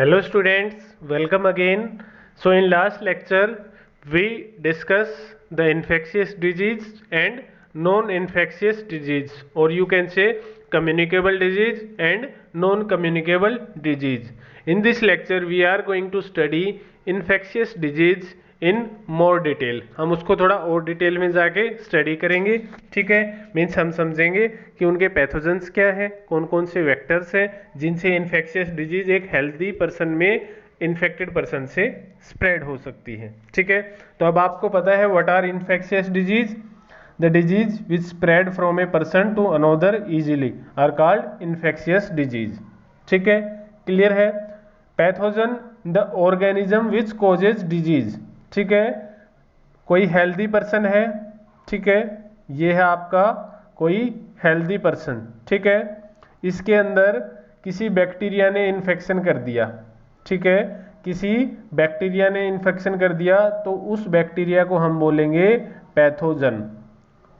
Hello students, welcome again. So in last lecture we discuss the infectious disease and non-infectious disease, or you can say communicable disease and non-communicable disease. In this lecture we are going to study infectious disease in more detail. हम उसको थोड़ा और detail में जाके study करेंगे. ठीक है, means हम समझेंगे कि उनके पैथोजेंस क्या है, कौन कौन से वेक्टर्स हैं जिनसे इन्फेक्शियस डिजीज एक हेल्दी पर्सन में इन्फेक्टेड पर्सन से स्प्रेड हो सकती है. ठीक है, तो अब आपको पता है what are infectious disease. The disease which spread from a person to another easily are called infectious disease. ठीक है, क्लियर है. Pathogen the organism which causes disease. ठीक है, कोई हेल्दी पर्सन है. ठीक है, ये है आपका कोई हेल्दी पर्सन. ठीक है, इसके अंदर किसी बैक्टीरिया ने इन्फेक्शन कर दिया. ठीक है, किसी बैक्टीरिया ने इन्फेक्शन कर दिया तो उस बैक्टीरिया को हम बोलेंगे पैथोजन.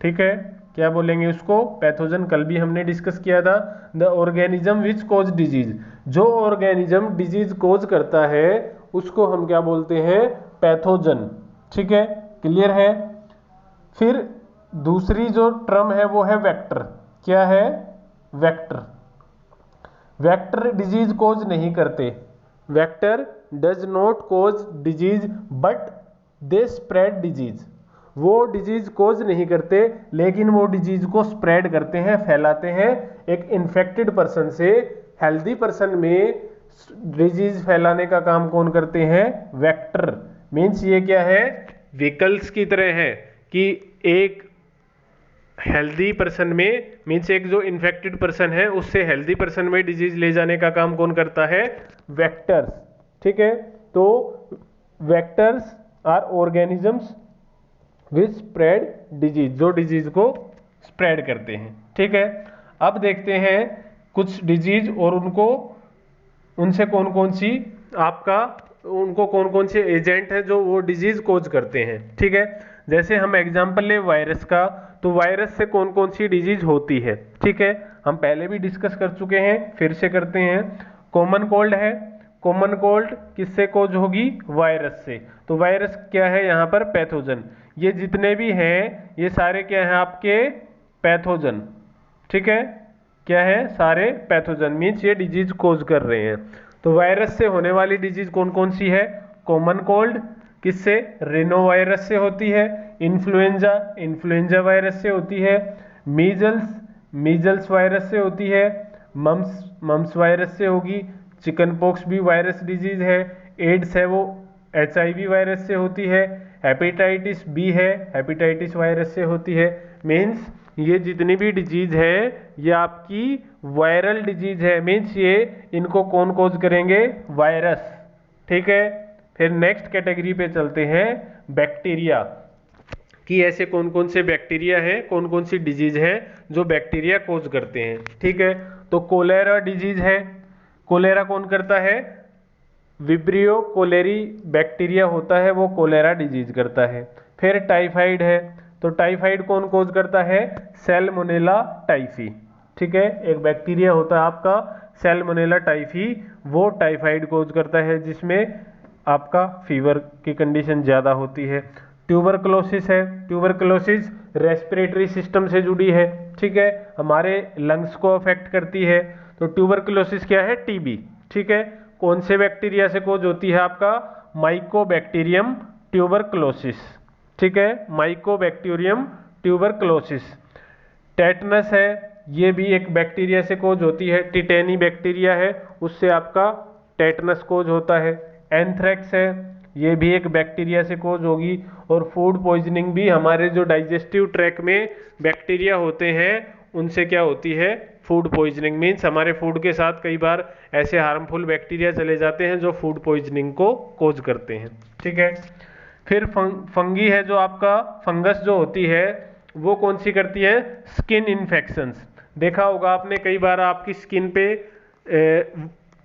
ठीक है, क्या बोलेंगे उसको? पैथोजन. कल भी हमने डिस्कस किया था. The organism which cause disease. जो ऑर्गेनिज्म डिजीज कोज करता है उसको हम क्या बोलते हैं? पैथोजन. ठीक है, क्लियर है. फिर दूसरी जो टर्म है वो है वेक्टर. क्या है? वेक्टर. वेक्टर डिजीज कोज नहीं करते. Vector does not cause disease but they spread disease. वो डिजीज कोज नहीं करते लेकिन वो डिजीज को स्प्रेड करते हैं, फैलाते हैं. एक इन्फेक्टेड पर्सन से हेल्दी पर्सन में डिजीज फैलाने का काम कौन करते हैं? वेक्टर. मीन्स ये क्या है? व्हीकल्स की तरह है कि एक हेल्दी पर्सन में, मीन्स एक जो इन्फेक्टेड पर्सन है उससे हेल्दी पर्सन में डिजीज ले जाने का काम कौन करता है? वेक्टर्स. ठीक है, तो vectors are organisms which spread disease, जो डिजीज को स्प्रेड करते हैं. ठीक है, अब देखते हैं कुछ डिजीज और उनसे कौन कौन सी उनको कौन कौन से एजेंट हैं जो वो डिजीज कोज करते हैं. ठीक है, जैसे हम एग्जांपल ले वायरस का, तो वायरस से कौन कौन सी डिजीज होती है. ठीक है, हम पहले भी डिस्कस कर चुके हैं, फिर से करते हैं. कॉमन कोल्ड है. कॉमन कोल्ड किससे कोज होगी? वायरस से. तो वायरस क्या है यहाँ पर? पैथोजन. ये जितने भी हैं ये सारे क्या हैं आपके? पैथोजन. ठीक है, क्या है? सारे पैथोजन. मीन्स ये डिजीज कोज कर रहे हैं. तो वायरस से होने वाली डिजीज कौन कौन सी है? कॉमन कोल्ड किससे? रिनो वायरस से होती है. इन्फ्लुएंजा, इन्फ्लुएंजा वायरस से होती है. मीजल्स, मीजल्स वायरस से होती है. मम्स, मम्स वायरस से होगी. चिकन पॉक्स भी वायरस डिजीज है. एड्स है वो HIV वायरस से होती है. हेपेटाइटिस बी है, हेपेटाइटिस वायरस से होती है. मीन्स ये जितनी भी डिजीज है ये आपकी वायरल डिजीज है. मीन्स ये इनको कौन कोज करेंगे? वायरस. ठीक है, फिर नेक्स्ट कैटेगरी पे चलते हैं, बैक्टीरिया कि ऐसे कौन कौन से बैक्टीरिया हैं, कौन कौन सी डिजीज है जो बैक्टीरिया कोज करते हैं. ठीक है, तो कोलेरा डिजीज है. कोलेरा कौन करता है? विब्रियो कोलेरी बैक्टीरिया होता है, वो कोलेरा डिजीज करता है. फिर टाइफाइड है. तो टाइफाइड कौन कोज करता है? Salmonella typhi. ठीक है, एक बैक्टीरिया होता है आपका सैल्मोनेला टाइफी, वो टाइफाइड कोज करता है जिसमें आपका फीवर की कंडीशन ज़्यादा होती है. ट्यूबरकुलोसिस है. ट्यूबरकुलोसिस रेस्पिरेटरी सिस्टम से जुड़ी है. ठीक है, हमारे लंग्स को अफेक्ट करती है. तो ट्यूबरकुलोसिस क्या है? TB. ठीक है, कौन से बैक्टीरिया से कोज होती है? आपका माइकोबैक्टीरियम ट्यूबरकुलोसिस. ठीक है, माइकोबैक्टीरियम ट्यूबरकुलोसिस. टेटनस है, ये भी एक बैक्टीरिया से कोज होती है. टिटेनी बैक्टीरिया है, उससे आपका टेटनस कोज होता है. एंथ्रेक्स है, ये भी एक बैक्टीरिया से कोज होगी. और फूड पॉइजनिंग भी, हमारे जो डाइजेस्टिव ट्रैक में बैक्टीरिया होते हैं उनसे क्या होती है? Food poisoning. मीन्स हमारे फूड के साथ कई बार ऐसे हार्मफुल बैक्टीरिया चले जाते हैं जो फूड पॉइजनिंग को कोज करते हैं. ठीक है, फिर फंगी है, जो आपका फंगस जो होती है वो कौन सी करती है? Skin infections. देखा होगा आपने, कई बार आपकी स्किन पे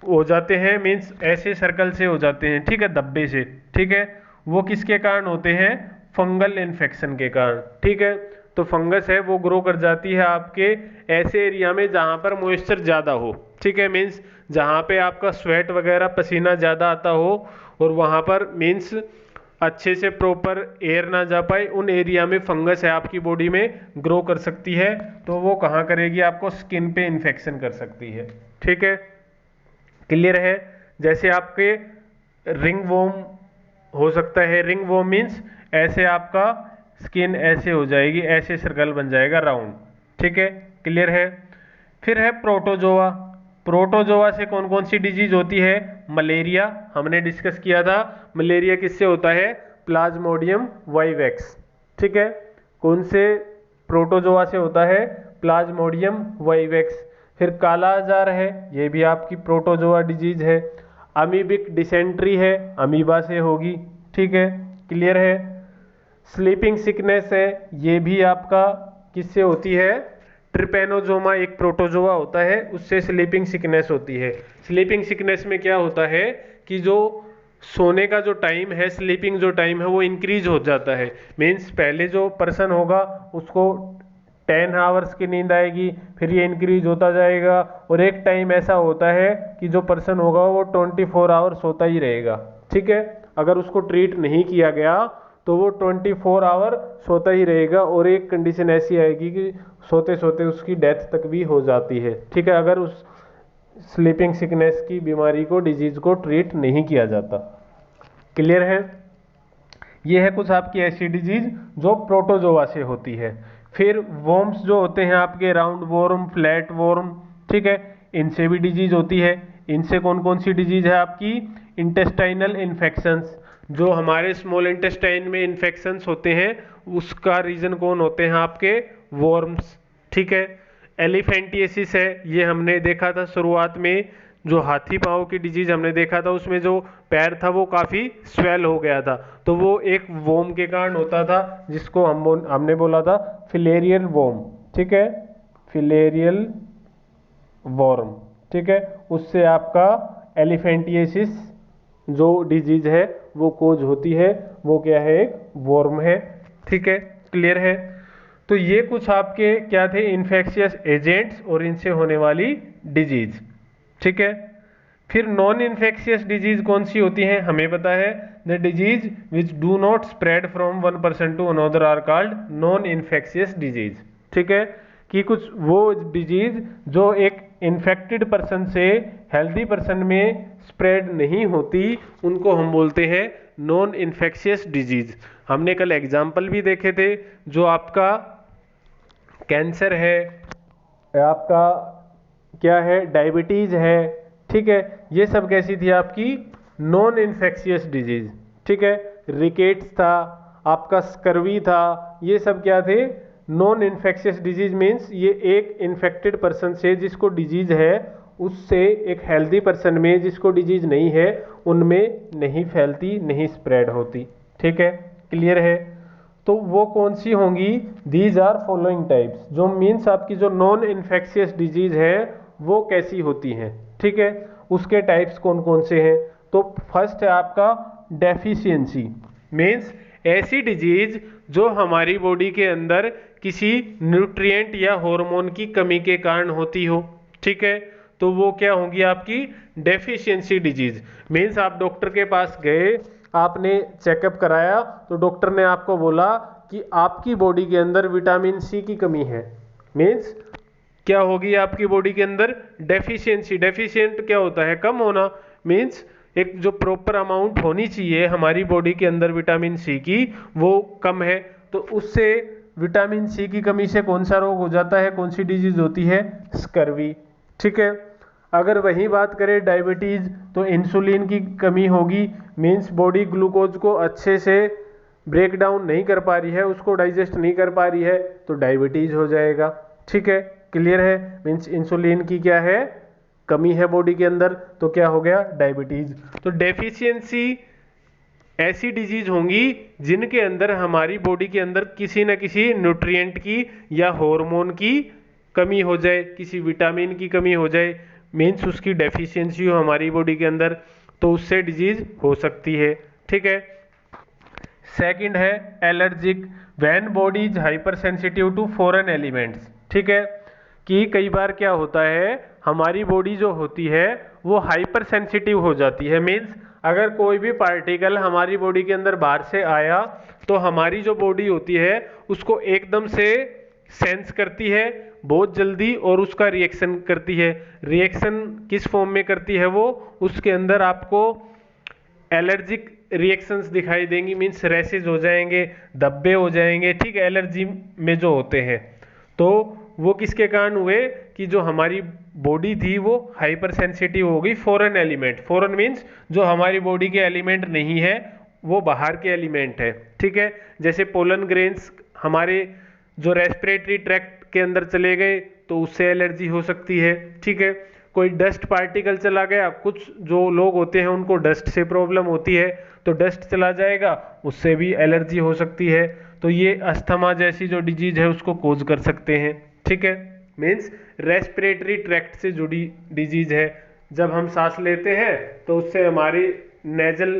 हो जाते हैं, मीन्स ऐसे सर्कल से हो जाते हैं. ठीक है, धब्बे से. ठीक है, वो किसके कारण होते हैं? फंगल इन्फेक्शन के कारण. ठीक है, तो फंगस है वो ग्रो कर जाती है आपके ऐसे एरिया में जहाँ पर मॉइस्चर ज़्यादा हो. ठीक है, मीन्स जहाँ पे आपका स्वेट वगैरह पसीना ज़्यादा आता हो और वहाँ पर मीन्स अच्छे से प्रॉपर एयर ना जा पाए, उन एरिया में फंगस है आपकी बॉडी में ग्रो कर सकती है, तो वो कहाँ करेगी, आपको स्किन पे इन्फेक्शन कर सकती है। ठीक है, क्लियर है। जैसे आपके रिंग वॉर्म हो सकता है, रिंग वॉर्म मीन्स ऐसे आपका स्किन ऐसे हो जाएगी, ऐसे सर्कल बन जाएगा राउंड। ठीक है, क्लियर है। फिर है प्रोटोजोआ। प्रोटोजोआ से कौन कौन सी डिजीज होती है, मलेरिया हमने डिस्कस किया था। मलेरिया किससे होता है, प्लाज्मोडियम वाइवेक्स। ठीक है, कौन से प्रोटोजोआ से होता है, प्लाज्मोडियम वाइवेक्स। फिर काला आजार है, ये भी आपकी प्रोटोजोआ डिजीज है। अमीबिक डिसेंट्री है, अमीबा से होगी। ठीक है, क्लियर है। स्लीपिंग सिकनेस है, ये भी आपका किससे होती है, ट्रिपेनोजोमा एक प्रोटोजोआ होता है, उससे स्लीपिंग सिकनेस होती है। स्लीपिंग सिकनेस में क्या होता है कि जो सोने का जो टाइम है, स्लीपिंग जो टाइम है वो इंक्रीज हो जाता है। मीन्स पहले जो पर्सन होगा उसको 10 आवर्स की नींद आएगी, फिर ये इंक्रीज होता जाएगा और एक टाइम ऐसा होता है कि जो पर्सन होगा वो 24 आवर्स सोता ही रहेगा। ठीक है, अगर उसको ट्रीट नहीं किया गया तो वो 24 आवर सोता ही रहेगा और एक कंडीशन ऐसी आएगी कि सोते सोते उसकी डेथ तक भी हो जाती है। ठीक है, अगर उस स्लीपिंग सिकनेस की बीमारी को, डिजीज को ट्रीट नहीं किया जाता। क्लियर है। ये है कुछ आपकी ऐसी डिजीज जो प्रोटोजोआ से होती है। फिर वॉर्म्स जो होते हैं आपके, राउंड वॉर्म, फ्लैट वॉर्म, ठीक है, इनसे भी डिजीज होती है। इनसे कौन कौन सी डिजीज है आपकी, इंटेस्टाइनल इन्फेक्शंस, जो हमारे स्मॉल इंटेस्टाइन में इन्फेक्शंस होते हैं उसका रीजन कौन होते हैं, आपके वॉर्म्स। ठीक है, एलिफेंटिएसिस है, ये हमने देखा था शुरुआत में, जो हाथी पांव की डिजीज हमने देखा था, उसमें जो पैर था वो काफी स्वेल हो गया था, तो वो एक वोम के कारण होता था, जिसको हमने बोला था फिलेरियल वोम। ठीक है, फिलेरियल वॉर्म। ठीक है, उससे आपका एलिफेंटिएसिस जो डिजीज है वो कोज होती है, वो क्या है, एक वॉर्म है। ठीक है, क्लियर है। तो ये कुछ आपके क्या थे, इन्फेक्शियस एजेंट्स और इनसे होने वाली डिजीज। ठीक है, फिर नॉन इन्फेक्शियस डिजीज कौन सी होती हैं, हमें पता है, the disease which do not spread from one person to another are called non infectious disease. ठीक है, कि कुछ वो डिजीज जो एक इन्फेक्टेड पर्सन से हेल्दी पर्सन में स्प्रेड नहीं होती, उनको हम बोलते हैं नॉन इन्फेक्शियस डिजीज। हमने कल एग्जाम्पल भी देखे थे, जो आपका कैंसर है, आपका क्या है, डायबिटीज है। ठीक है, ये सब कैसी थी, आपकी नॉन इन्फेक्शियस डिजीज। ठीक है, रिकेट्स था, आपका स्कर्वी था, ये सब क्या थे, नॉन इन्फेक्शियस डिजीज। मीन्स ये एक इन्फेक्टेड पर्सन से जिसको डिजीज है, उससे एक हेल्दी पर्सन में जिसको डिजीज नहीं है, उनमें नहीं फैलती, नहीं स्प्रेड होती। ठीक है, क्लियर है। तो वो कौन सी होंगी, दीज आर फॉलोइंग टाइप्स, जो मीन्स आपकी जो नॉन इन्फेक्शियस डिजीज है वो कैसी होती हैं। ठीक है, उसके टाइप्स कौन कौन से हैं। तो फर्स्ट है आपका डेफिशिएंसी, मीन्स ऐसी डिजीज जो हमारी बॉडी के अंदर किसी न्यूट्रिएंट या हार्मोन की कमी के कारण होती हो। ठीक है, तो वो क्या होगी, आपकी डेफिशिएंसी डिजीज। मीन्स आप डॉक्टर के पास गए, आपने चेकअप कराया, तो डॉक्टर ने आपको बोला कि आपकी बॉडी के अंदर विटामिन सी की कमी है। मीन्स क्या होगी आपकी बॉडी के अंदर, डेफिशिएंसी। डेफिशिएंट क्या होता है, कम होना। मीन्स एक जो प्रॉपर अमाउंट होनी चाहिए हमारी बॉडी के अंदर विटामिन सी की, वो कम है। तो उससे विटामिन सी की कमी से कौन सा रोग हो जाता है, कौन सी डिजीज होती है, स्कर्वी। ठीक है, अगर वही बात करें डायबिटीज, तो इंसुलिन की कमी होगी। मीन्स बॉडी ग्लूकोज को अच्छे से ब्रेक डाउन नहीं कर पा रही है, उसको डाइजेस्ट नहीं कर पा रही है, तो डायबिटीज हो जाएगा। ठीक है, क्लियर है। मीन्स इंसुलिन की क्या है, कमी है बॉडी के अंदर, तो क्या हो गया, डायबिटीज। तो डेफिशिएंसी ऐसी डिजीज होंगी जिनके अंदर हमारी बॉडी के अंदर किसी न किसी न्यूट्रिएंट की या हार्मोन की कमी हो जाए, किसी विटामिन की कमी हो जाए, मीन्स उसकी डेफिशिएंसी हो हमारी बॉडी के अंदर, तो उससे डिजीज हो सकती है। ठीक है, सेकंड है allergic, when body is hyper sensitive to foreign elements. ठीक है, कि कई बार क्या होता है, हमारी बॉडी जो होती है वो हाइपर सेंसिटिव हो जाती है। मीन्स अगर कोई भी पार्टिकल हमारी बॉडी के अंदर बाहर से आया तो हमारी जो बॉडी होती है उसको एकदम से सेंस करती है बहुत जल्दी और उसका रिएक्शन करती है। रिएक्शन किस फॉर्म में करती है? वो उसके अंदर आपको एलर्जिक रिएक्शंस दिखाई देंगी, मीन्स रैशेज हो जाएंगे, धब्बे हो जाएंगे, ठीक है, एलर्जी में जो होते हैं। तो वो किसके कारण हुए कि जो हमारी बॉडी थी वो हाइपर सेंसिटिव हो गई फॉरेन एलिमेंट। फॉरेन मीन्स जो हमारी बॉडी के एलिमेंट नहीं है, वो बाहर के एलिमेंट है, ठीक है। जैसे पोलन ग्रेन्स हमारे जो रेस्पिरेटरी ट्रैक्ट के अंदर चले गए तो उससे एलर्जी हो सकती है, ठीक है। कोई डस्ट पार्टिकल चला गया, कुछ जो लोग होते हैं उनको डस्ट से प्रॉब्लम होती है, तो डस्ट चला जाएगा उससे भी एलर्जी हो सकती है। तो ये अस्थमा जैसी जो डिजीज है उसको कोज कर सकते हैं, ठीक है। मीन्स रेस्पिरेटरी ट्रैक्ट से जुड़ी डिजीज है। जब हम सांस लेते हैं तो उससे हमारी नेजल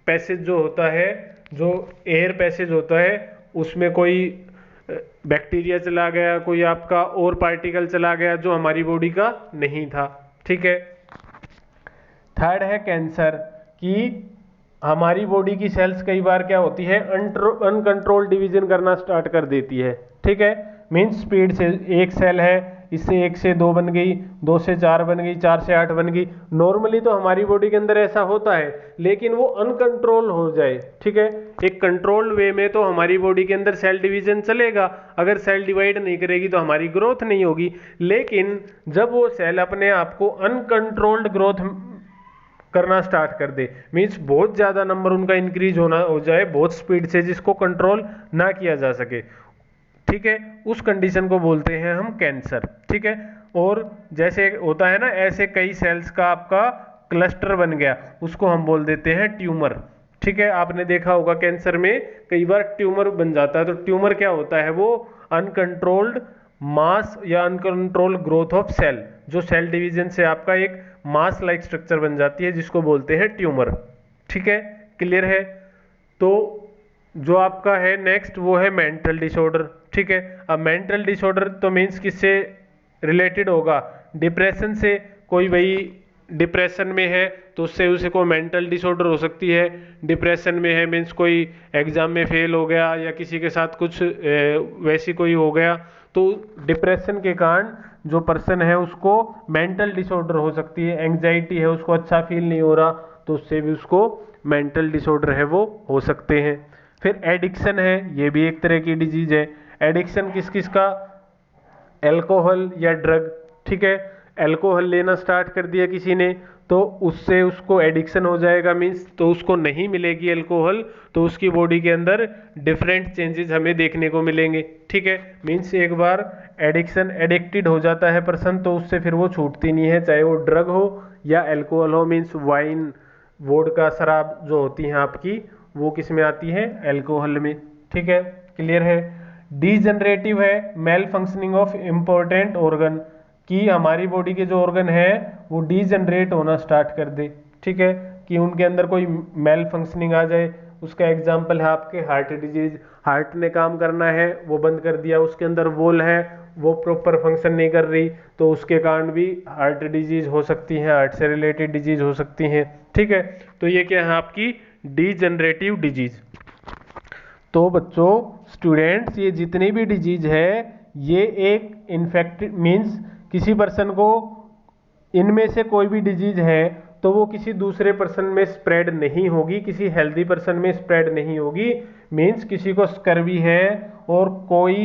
पैसेज जो होता है, जो एयर पैसेज होता है, उसमें कोई बैक्टीरिया चला गया, कोई आपका और पार्टिकल चला गया जो हमारी बॉडी का नहीं था, ठीक है। थर्ड है कैंसर, कि हमारी बॉडी की सेल्स कई बार क्या होती है, अनकंट्रोल्ड डिवीजन करना स्टार्ट कर देती है, ठीक है। मीन्स स्पीड से एक सेल है, इससे 1 से 2 बन गई, 2 से 4 बन गई, 4 से 8 बन गई। नॉर्मली तो हमारी बॉडी के अंदर ऐसा होता है, लेकिन वो अनकंट्रोल हो जाए, ठीक है। एक कंट्रोल्ड वे में तो हमारी बॉडी के अंदर सेल डिवीजन चलेगा। अगर सेल डिवाइड नहीं करेगी तो हमारी ग्रोथ नहीं होगी। लेकिन जब वो सेल अपने आप को अनकंट्रोल्ड ग्रोथ करना स्टार्ट कर दे, मीन्स बहुत ज़्यादा नंबर उनका इंक्रीज होना हो जाए बहुत स्पीड से, जिसको कंट्रोल ना किया जा सके, ठीक है, उस कंडीशन को बोलते हैं हम कैंसर, ठीक है। और जैसे होता है ना, ऐसे कई सेल्स का आपका क्लस्टर बन गया, उसको हम बोल देते हैं ट्यूमर, ठीक है। आपने देखा होगा कैंसर में कई बार ट्यूमर बन जाता है। तो ट्यूमर क्या होता है? वो अनकंट्रोल्ड मास या अनकंट्रोल्ड ग्रोथ ऑफ सेल, जो सेल डिवीजन से आपका एक मास लाइक स्ट्रक्चर बन जाती है, जिसको बोलते हैं ट्यूमर, ठीक है। क्लियर है? तो जो आपका है नेक्स्ट वो है मेंटल डिसऑर्डर, ठीक है। अब मेंटल डिसऑर्डर तो मीन्स किससे रिलेटेड होगा? डिप्रेशन से। कोई वही डिप्रेशन में है तो उससे उसे को मेंटल डिसऑर्डर हो सकती है। डिप्रेशन में है मीन्स कोई एग्जाम में फेल हो गया या किसी के साथ कुछ वैसी कोई हो गया, तो डिप्रेशन के कारण जो पर्सन है उसको मेंटल डिसऑर्डर हो सकती है। एंग्जाइटी है, उसको अच्छा फील नहीं हो रहा, तो उससे भी उसको मेंटल डिसऑर्डर है वो हो सकते हैं। फिर एडिक्शन है, ये भी एक तरह की डिजीज है। एडिक्शन किस किस का? एल्कोहल या ड्रग, ठीक है। एल्कोहल लेना स्टार्ट कर दिया किसी ने तो उससे उसको एडिक्शन हो जाएगा, मीन्स तो उसको नहीं मिलेगी एल्कोहल तो उसकी बॉडी के अंदर डिफरेंट चेंजेस हमें देखने को मिलेंगे, ठीक है। मीन्स एक बार एडिक्शन एडिक्टेड हो जाता है पर्सन तो उससे फिर वो छूटती नहीं है, चाहे वो ड्रग हो या एल्कोहल हो। मीन्स वाइन, वोडका, शराब जो होती हैं आपकी, वो किस में आती है? एल्कोहल में, ठीक है। क्लियर है? डीजनरेटिव है, malfunctioning of important organ, कि हमारी बॉडी के जो ऑर्गन है वो डीजनरेट होना स्टार्ट कर दे, ठीक है, कि उनके अंदर कोई मेल फंक्शनिंग आ जाए। उसका एग्जांपल है आपके हार्ट डिजीज। हार्ट ने काम करना है वो बंद कर दिया, उसके अंदर वॉल है वो प्रॉपर फंक्शन नहीं कर रही, तो उसके कारण भी हार्ट डिजीज हो सकती है, हार्ट से रिलेटेड डिजीज हो सकती हैं, ठीक है। तो ये क्या है? आपकी डीजनरेटिव डिजीज। तो बच्चों, स्टूडेंट्स, ये जितनी भी डिजीज है ये एक इन्फेक्टेड मीन्स किसी पर्सन को इनमें से कोई भी डिजीज है तो वो किसी दूसरे पर्सन में स्प्रेड नहीं होगी, किसी हेल्दी पर्सन में स्प्रेड नहीं होगी। मीन्स किसी को स्कर्वी है और कोई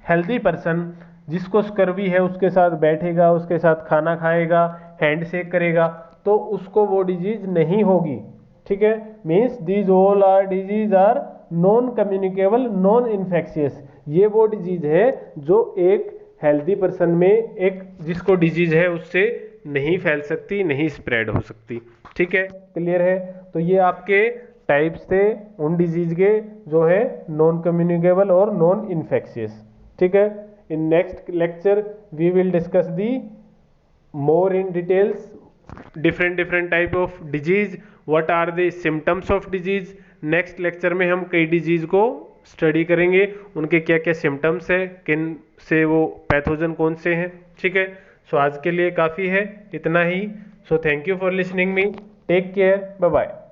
हेल्दी पर्सन जिसको स्कर्वी है उसके साथ बैठेगा, उसके साथ खाना खाएगा, हैंड शेक करेगा, तो उसको वो डिजीज नहीं होगी, ठीक है। Means these all are disease are non communicable, non infectious. ये वो डिजीज है जो एक हेल्दी पर्सन में एक जिसको डिजीज है उससे नहीं फैल सकती, नहीं स्प्रेड हो सकती, ठीक है। क्लियर है? तो ये आपके टाइप्स थे उन डिजीज के जो है नॉन कम्युनिकेबल और नॉन इन्फेक्शियस, ठीक है। In next lecture we will discuss the more in details different type of disease, what are the symptoms of disease। Next lecture में हम कई डिजीज को स्टडी करेंगे, उनके क्या क्या सिम्टम्स है, किन से वो पैथोजन कौन से हैं, ठीक है। सो आज के लिए काफ़ी है, इतना ही। So thank you for listening me, take care, bye bye.